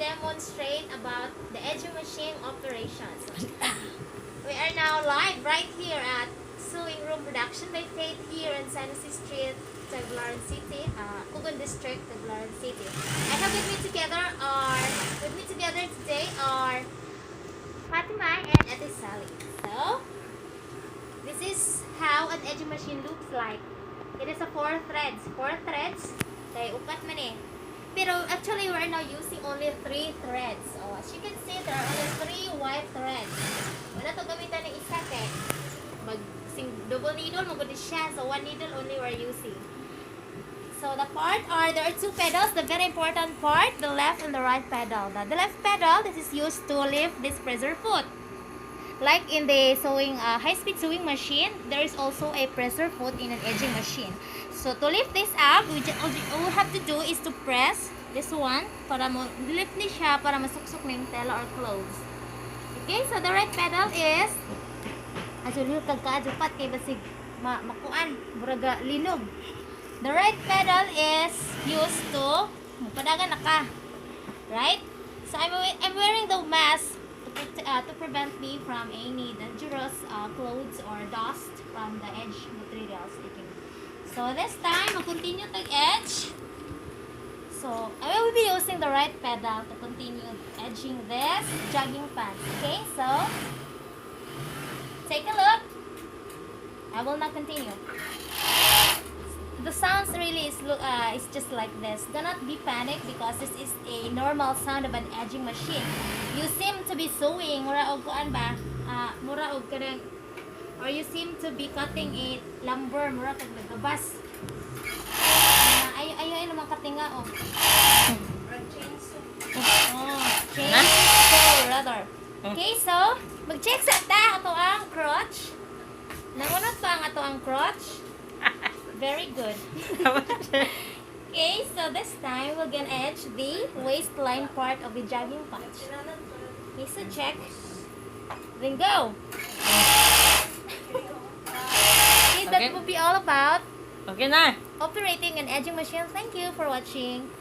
demonstrate about the edging machine operations. We are now live right here at Sewing Room Production by Faith here in San Jose Street, Tagbilaran City, Ugon District, Tagbilaran City. I have with me together today are Fatima and Ate Sally. So, this is how an edging machine looks like. It is a 4 threads. 4 threads. Kaya upat man eh. Pero actually, we're now using only 3 threads. Oh, as you can see, there are only 3 white threads. Wala to gamitan ng isa kay double needle, magod siya. So, 1 needle only we're using. So, there are 2 pedals. The very important part, the left and the right pedal. Now, the left pedal, this is used to lift this presser foot. Like in the high-speed sewing machine, there is also a presser foot in an edging machine. So to lift this up, all we have to do is to press this one para mo lift ni siya para masuksok na yung tela or clothes. Okay, so the right pedal is asulyo kagkaadupat kay basig makuan buraga linog. The right pedal is used to padagan naka. Right? So I'm wearing the mask to prevent me from any dangerous clothes or dust from the edge materials. So this time, I'll continue to edge. So I will be using the right pedal to continue edging this jogging pants. Okay, so take a look. I will not continue. The sounds really is just like this. Do not be panicked because this is a normal sound of an edging machine. You seem to be sewing, mura og kuan ba? Mura og kanang, or you seem to be cutting a lumber, mura kag nagabas. Ayo naman katinga oh. Chainsaw rather. Okay, so mag-check sa ato ang crotch. Nangunot pa ang ato ang crotch. Very good. Okay, so this time we're gonna edge the waistline part of the jogging pants. Okay, so check. Then go. Okay, that will be all about Okay na. operating an edging machine. Thank you for watching.